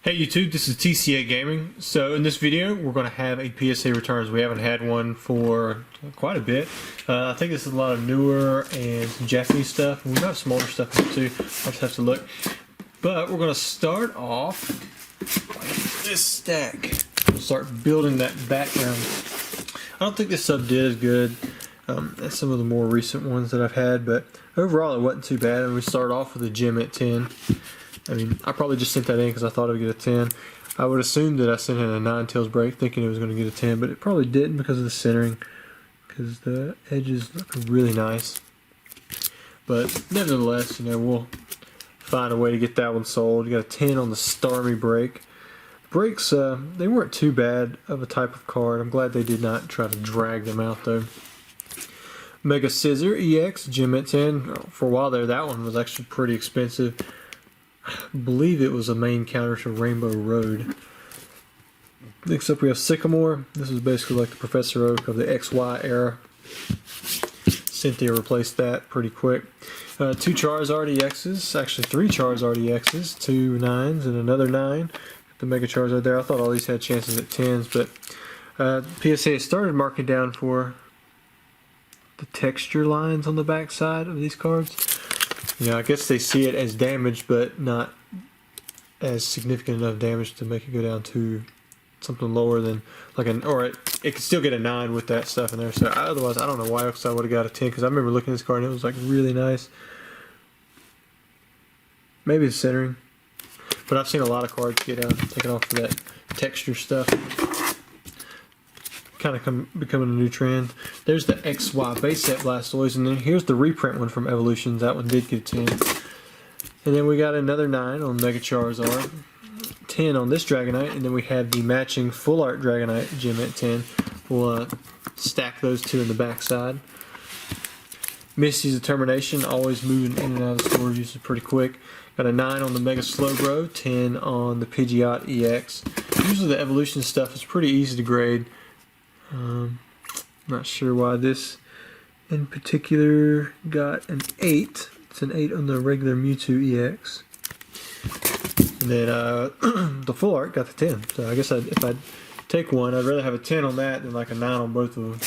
Hey YouTube, this is TCA Gaming. So in this video we're going to have a PSA returns. We haven't had one for quite a bit. I think this is a lot of newer and some Japanese stuff. We've got smaller stuff here too. I'll just have to look. But we're going to start off like this stack. We'll start building that background. I don't think this sub did as good as some of the more recent ones that I've had, but overall it wasn't too bad. And we start off with a gem at 10. I mean, I probably just sent that in because I thought I would get a 10. I would assume that I sent in a 9-tails break thinking it was going to get a 10, but it probably didn't because of the centering, because the edges look really nice. But nevertheless, you know, we'll find a way to get that one sold. You got a 10 on the Starmie break. Breaks, they weren't too bad of a type of card. I'm glad they did not try to drag them out though. Mega Scissor EX, gem at 10. For a while there, that one was actually pretty expensive. I believe it was a main counter to Rainbow Road. Next up we have Sycamore. This is basically like the Professor Oak of the XY era. Cynthia replaced that pretty quick. 2 Charizard EXs, actually 3 Charizard EXs, 2 9s and another 9. The Mega Charizard there. I thought all these had chances at 10s, but PSA started marking down for the texture lines on the back side of these cards. You know, I guess they see it as damage, but not as significant enough damage to make it go down to something lower than like an, or it could still get a 9 with that stuff in there. So otherwise, I don't know why else I would have got a 10, because I remember looking at this card and it was like really nice. Maybe it's centering, but I've seen a lot of cards get taken off for that texture stuff. Kind of becoming a new trend. There's the XY base set Blastoise, and then here's the reprint one from Evolutions. That one did get a 10. And then we got another 9 on Mega Charizard, 10 on this Dragonite, and then we have the matching Full Art Dragonite gem at 10. We'll stack those two in the back side. Misty's Determination, always moving in and out of the stores, usually pretty quick. Got a 9 on the Mega Slowbro, 10 on the Pidgeot EX. Usually the Evolution stuff is pretty easy to grade. Not sure why this in particular got an 8. It's an 8 on the regular Mewtwo EX. And then the Full Art got the 10. So I guess if I'd take one, I'd rather have a 10 on that than like a 9 on both of them.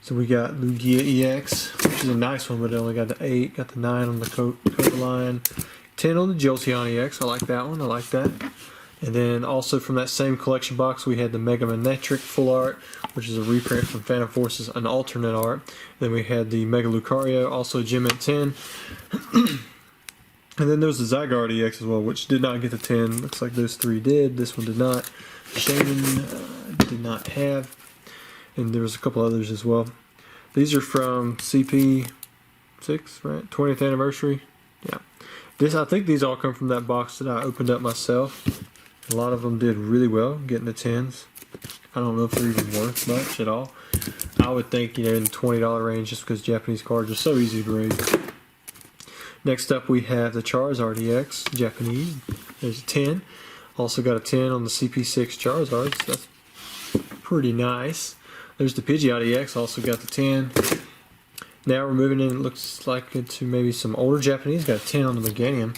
So we got Lugia EX, which is a nice one, but it only got the 8. Got the 9 on the Covaline. 10 on the Jolteon EX. I like that one. I like that. And then also from that same collection box, we had the Mega Manectric Full Art, which is a reprint from Phantom Forces, an alternate art. Then we had the Mega Lucario, also gem at 10. And then there was the Zygarde EX as well, which did not get the 10. Looks like those 3 did. This one did not. Shaman did not have. And there was a couple others as well. These are from CP6, right? 20th anniversary. Yeah. I think these all come from that box that I opened up myself. A lot of them did really well, getting the 10s. I don't know if they're even worth much at all. I would think, you know, in the $20 range, just because Japanese cards are so easy to grade. Next up we have the Charizard EX, Japanese. There's a 10. Also got a 10 on the CP6 Charizards. That's pretty nice. There's the Pidgeot EX, also got the 10. Now we're moving in, it looks like, into maybe some older Japanese. Got a 10 on the Meganium.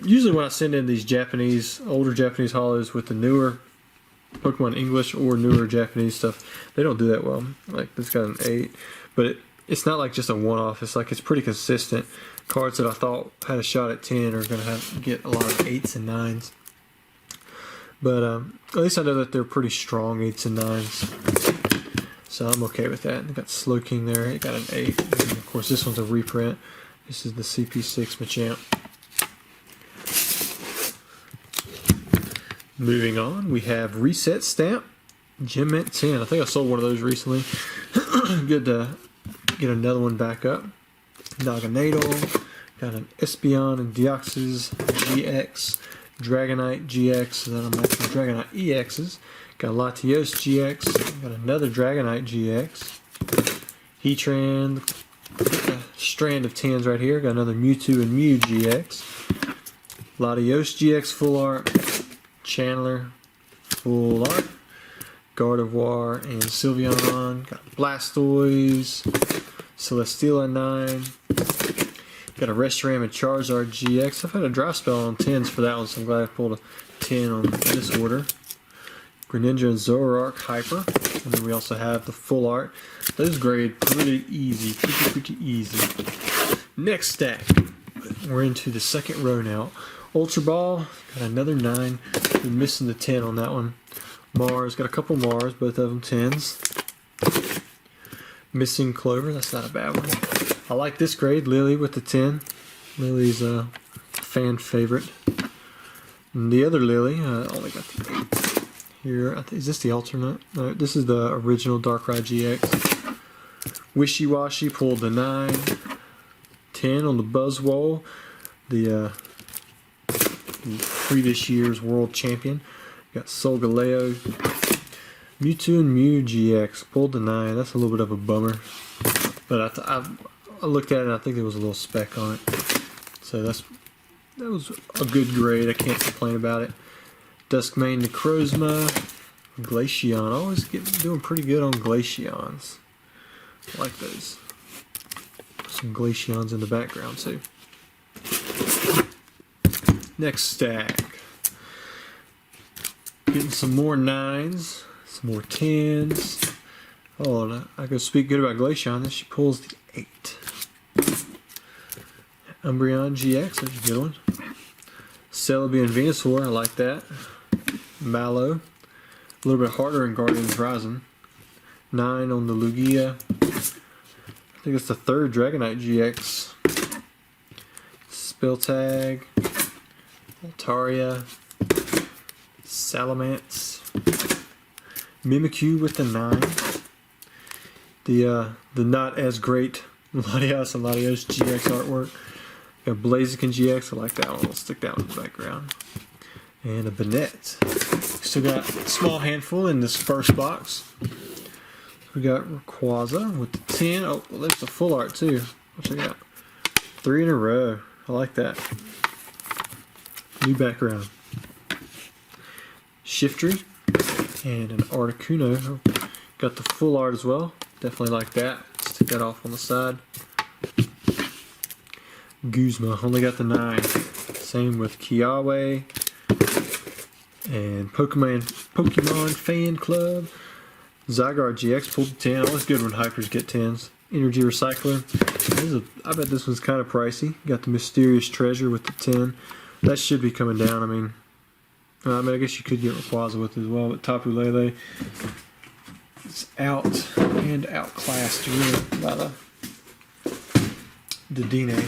Usually when I send in these older Japanese holos with the newer Pokemon English or newer Japanese stuff, they don't do that well. Like this got an 8, but it's not like just a one-off. It's like it's pretty consistent. Cards that I thought had a shot at 10 are going to get a lot of 8s and 9s. But at least I know that they're pretty strong 8s and 9s. So I'm okay with that. Got Slowking there. It got an 8. And of course this one's a reprint. This is the CP6 Machamp. Moving on, we have Reset Stamp, gem at 10. I think I sold one of those recently. Good to get another one back up. Naganadel, got an Espeon and Deoxys GX, Dragonite GX, and then I'm matching Dragonite EXs. Got Latios GX, got another Dragonite GX, Heatran, a strand of 10s right here. Got another Mewtwo and Mew GX, Latios GX Full Art, Chandler Full Art, Gardevoir and Sylveon, got Blastoise, Celesteela 9, Got a Reshiram and Charizard GX. I've had a dry spell on 10s for that one, so I'm glad I pulled a 10 on this order. Greninja and Zoroark Hyper. And then we also have the full art. Those grade pretty easy. Pretty easy. Next stack. We're into the second row now. Ultra Ball. Got another 9. We're missing the 10 on that one. Mars. Got a couple Mars. Both of them 10s. Missing Clover. That's not a bad one. I like this grade. Lily with the 10. Lily's a fan favorite. And the other Lily, only got the 8 here. Is this the alternate? No, this is the original Darkrai GX. Wishy Washy pulled the 9. 10 on the Buzzwole, the previous year's world champion. Got Solgaleo. Mewtwo and Mew GX pulled the 9. That's a little bit of a bummer. But I looked at it and I think there was a little speck on it. So that was a good grade. I can't complain about it. Duskmane Necrozma. Glaceon. Always doing pretty good on Glaceons. I like those. Some Glaceons in the background too. Next stack. Getting some more 9s. Some more 10s. Oh, I can speak good about Glaceon. Then she pulls the 8. Umbreon GX, that's a good one. Celebi and Venusaur, I like that. Mallow. A little bit harder in Guardians Rising. 9 on the Lugia. I think it's the 3rd Dragonite GX. Spelltag. Altaria. Salamence. Mimikyu with the 9. The not as great Latios and Latios GX artwork. Got Blaziken GX, I like that one. I'll stick that one in the background. And a Banette. Still got a small handful in this first box. We got Rayquaza with the 10. Oh, well, there's the full art too. What you got? 3 in a row. I like that. New background. Shiftry and an Articuno. Got the full art as well. Definitely like that. Stick that off on the side. Guzma, only got the 9. Same with Kiawe and Pokemon Fan Club. Zygarde GX pulled the 10. Always good when hypers get 10s. Energy Recycler. I bet this one's kind of pricey. Got the Mysterious Treasure with the 10. That should be coming down. I mean, I guess you could get Rayquaza with it as well, but Tapu Lele is out and outclassed really by the Dine.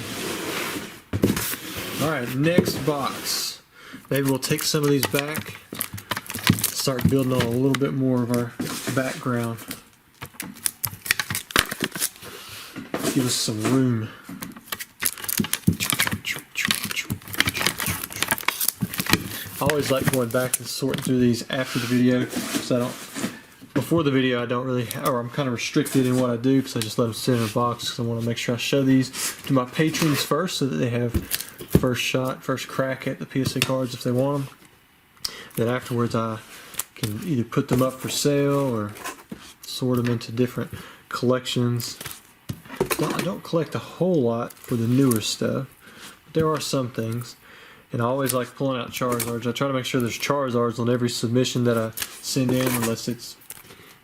Alright, next box. Maybe we'll take some of these back, start building on a little bit more of our background. Give us some room. I always like going back and sorting through these after the video, because before the video I don't really, or I'm kind of restricted in what I do because I just let them sit in a box, because I want to make sure I show these to my patrons first so that they have first crack at the PSA cards if they want them. Then afterwards I can either put them up for sale or sort them into different collections. Well, I don't collect a whole lot for the newer stuff, but there are some things. And I always like pulling out Charizards. I try to make sure there's Charizards on every submission that I send in, unless it's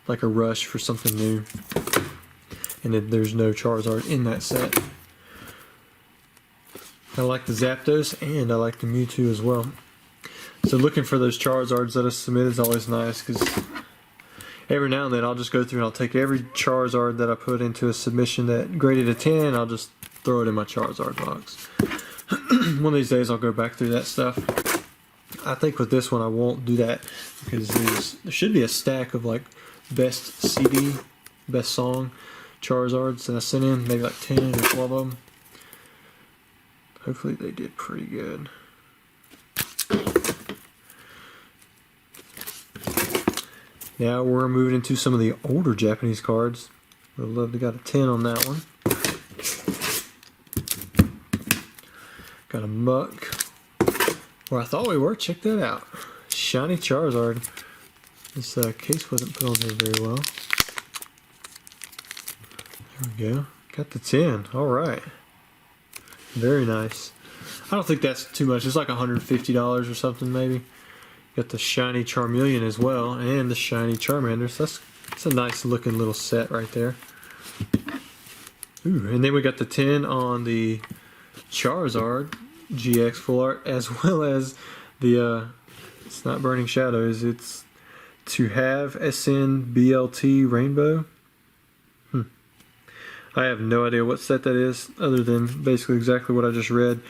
like a rush for something new. And then there's no Charizard in that set. I like the Zapdos and I like the Mewtwo as well. So looking for those Charizards that I submit is always nice, because every now and then I'll just go through and I'll take every Charizard that I put into a submission that graded a 10, I'll just throw it in my Charizard box. One of these days I'll go back through that stuff. I think with this one I won't do that, because there should be a stack of like best CD, best song Charizards that I sent in, maybe like 10 or 12 of them. Hopefully they did pretty good. Now we're moving into some of the older Japanese cards. Would love to got a 10 on that one. Got a Muck. Where I thought we were. Check that out. Shiny Charizard. This case wasn't put on there very well. There we go. Got the 10. Alright. Very nice. I don't think that's too much. It's like $150 or something maybe. Got the shiny Charmeleon as well, and the shiny Charmander. So that's a nice looking little set right there. Ooh, and then we got the 10 on the Charizard GX Full Art, as well as the it's not Burning Shadows, it's To Have SN BLT Rainbow. I have no idea what set that is, other than basically exactly what I just read.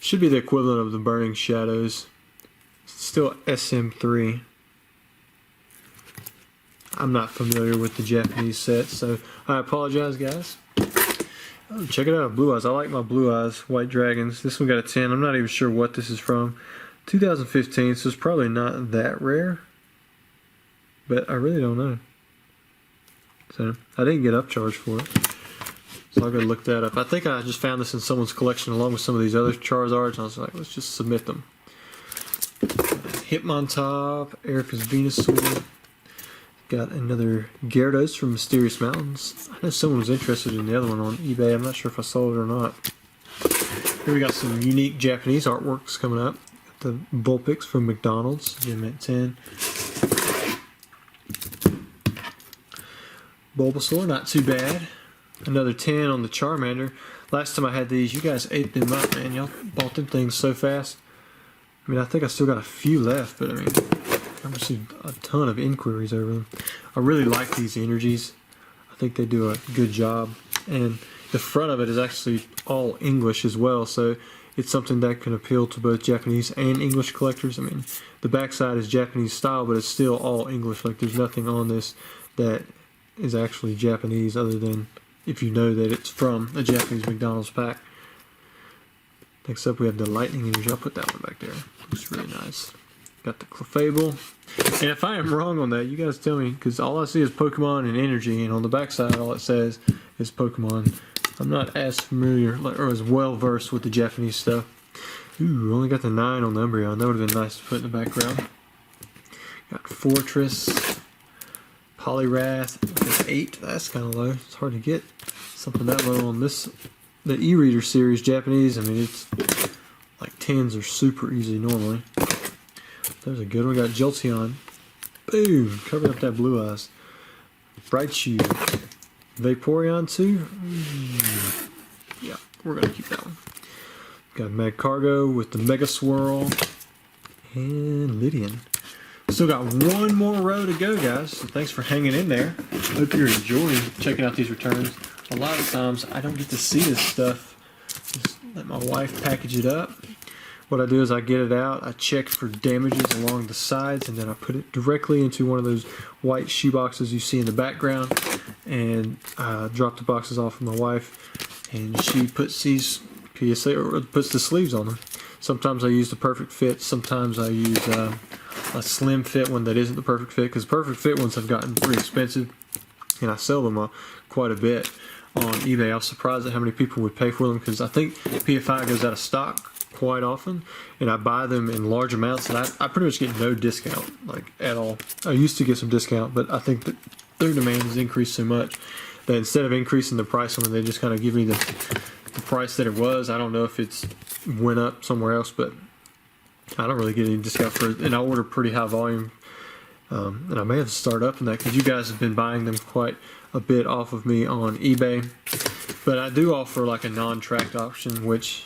Should be the equivalent of the Burning Shadows. Still SM3. I'm not familiar with the Japanese set, so I apologize, guys. Oh, check it out, Blue Eyes. I like my Blue Eyes White Dragons. This one got a 10. I'm not even sure what this is from. 2015, so it's probably not that rare. But I really don't know. So I didn't get upcharged for it. So I'll go look that up. I think I just found this in someone's collection along with some of these other Charizards, and I was like, let's just submit them. Hitmontop, Erica's Venusaur. Got another Gyarados from Mysterious Mountains. I know someone was interested in the other one on eBay. I'm not sure if I sold it or not. Here we got some unique Japanese artworks coming up. Got the Vulpix from McDonald's, again at 10. Bulbasaur, not too bad. Another 10 on the Charmander. Last time I had these, you guys ate them up, man. Y'all bought them things so fast. I mean, I think I still got a few left, but I mean, I've received a ton of inquiries over them. I really like these energies. I think they do a good job. And the front of it is actually all English as well, so it's something that can appeal to both Japanese and English collectors. I mean, the backside is Japanese style, but it's still all English. Like, there's nothing on this that is actually Japanese, other than if you know that it's from a Japanese McDonald's pack. Next up we have the Lightning Energy. I'll put that one back there. Looks really nice. Got the Clefable. And if I am wrong on that, you guys tell me, because all I see is Pokemon and Energy, and on the backside all it says is Pokemon. I'm not as familiar or as well versed with the Japanese stuff. Ooh, only got the 9 on the Umbreon. That would have been nice to put in the background. Got Fortress. Poliwrath, 8. That's kind of low. It's hard to get something that low on this. The e-reader series, Japanese, I mean, it's like 10s are super easy normally. There's a good one. We got Jolteon. Boom! Covered up that Blue Eyes. Raichu. Vaporeon 2. Yeah, we're going to keep that one. Got Magcargo with the Mega Swirl. And Lydian. Still got one more row to go, guys, so thanks for hanging in there. Hope you're enjoying checking out these returns. A lot of times I don't get to see this stuff. Just let my wife package it up. What I do is I get it out, I check for damages along the sides, and then I put it directly into one of those white shoe boxes you see in the background, and I drop the boxes off with my wife, and she puts these PSA, or puts the sleeves on them. Sometimes I use the perfect fit, sometimes I use a slim fit one that isn't the perfect fit, because perfect fit ones have gotten pretty expensive, and I sell them quite a bit on eBay. I was surprised at how many people would pay for them, because I think PFI goes out of stock quite often, and I buy them in large amounts, and I pretty much get no discount, like, at all. I used to get some discount, but I think that their demand has increased so much that instead of increasing the price on them, they just kind of give me the price that it was. I don't know if it's went up somewhere else, but I don't really get any discount for it, and I order pretty high volume, and I may have to start up in that, because you guys have been buying them quite a bit off of me on eBay. But I do offer like a non-tracked option, which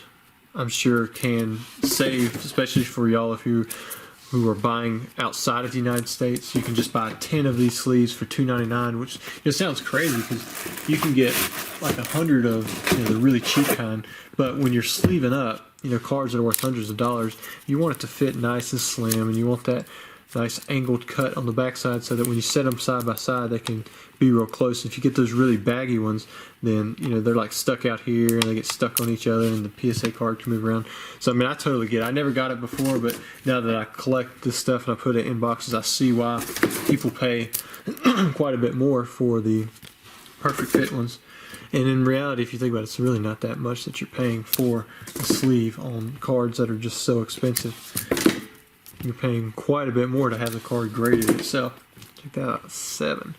I'm sure can save, especially for y'all if you who are buying outside of the United States. You can just buy 10 of these sleeves for $2.99, which it sounds crazy, because you can get like 100 of the really cheap kind, but when you're sleeving up cards that are worth hundreds of dollars, you want it to fit nice and slim, and you want that nice angled cut on the backside so that when you set them side by side, they can be real close. If you get those really baggy ones, then they're like stuck out here and they get stuck on each other, and the PSA card can move around. So I mean, I totally get it. I never got it before, but now that I collect this stuff and I put it in boxes, I see why people pay quite a bit more for the perfect fit ones. And in reality, if you think about it, it's really not that much that you're paying for a sleeve on cards that are just so expensive. You're paying quite a bit more to have the card graded itself. Check that out, 7.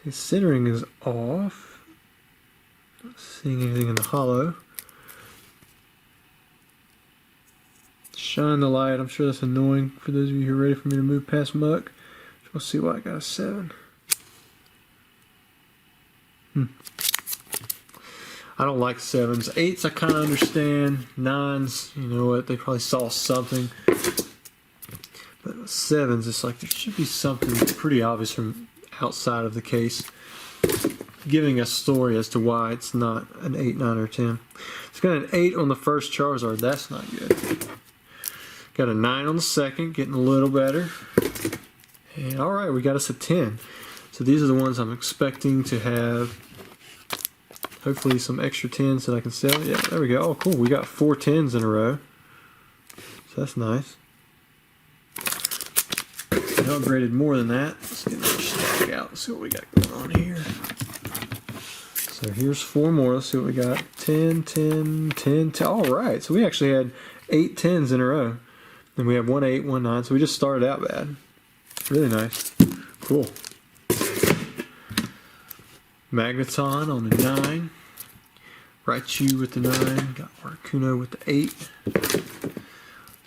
His centering is off. Not seeing anything in the hollow. shine the light. I'm sure that's annoying for those of you who are ready for me to move past muck. We'll see why I got a 7. I don't like 7s. 8s I kind of understand. 9s, you know what, they probably saw something. But 7s, it's like there should be something pretty obvious from outside of the case, giving a story as to why it's not an 8, 9, or 10. It's got an 8 on the first Charizard. That's not good. Got a 9 on the second, getting a little better. And alright, we got us a 10. So these are the ones I'm expecting to have. Hopefully some extra 10s that I can sell. Yeah, there we go. Oh, cool. We got 4 10s in a row. So that's nice. I upgraded more than that. Let's get another stack out. Let's see what we got going on here. So here's 4 more. Let's see what we got. 10, 10, 10, 10. All right. So we actually had 8 10s in a row. And we have 1 8, 1 9. So we just started out bad. Really nice. Cool. Magneton on the 9. Raichu with the 9. Got Articuno with the 8.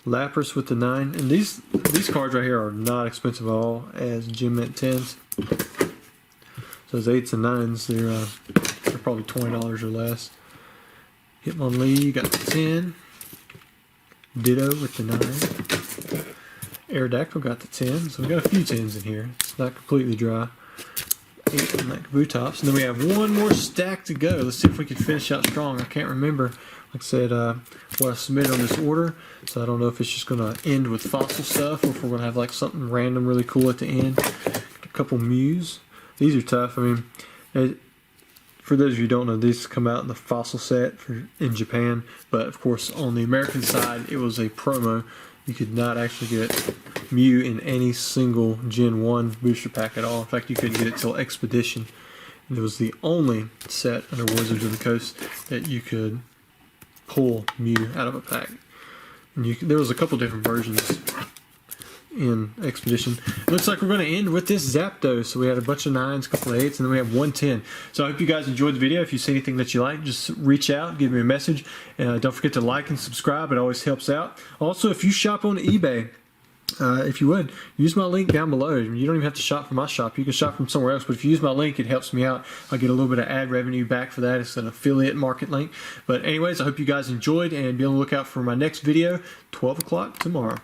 Lapras with the 9. And these cards right here are not expensive at all as Gem Mint 10s. So those 8s and 9s, they're probably $20 or less. Hitmonlee got the 10. Ditto with the 9. Aerodactyl got the 10. So we got a few 10s in here. It's not completely dry. 8 on that Kabutops. And then we have one more stack to go. Let's see if we can finish out strong. I can't remember, like I said, what I submitted on this order. So I don't know if it's just going to end with fossil stuff or if we're going to have like something random really cool at the end. A couple Mews. These are tough. I mean, for those of you who don't know, these come out in the fossil set in Japan. But of course, on the American side, it was a promo. You could not actually get Mew in any single Gen 1 booster pack at all. In fact, you couldn't get it till Expedition. And it was the only set under Wizards of the Coast that you could pull Mew out of a pack. And there was a couple different versions in Expedition. It looks like we're going to end with this Zapdos. So we had a bunch of 9s, a couple of 8s, and then we have 1 10. So I hope you guys enjoyed the video. If you see anything that you like, just reach out, give me a message. Don't forget to like and subscribe. It always helps out. Also, if you shop on eBay, if you would, use my link down below. You don't even have to shop from my shop. You can shop from somewhere else, but if you use my link, it helps me out. I get a little bit of ad revenue back for that. It's an affiliate market link. But anyways, I hope you guys enjoyed, and be on the lookout for my next video, 12 o'clock tomorrow.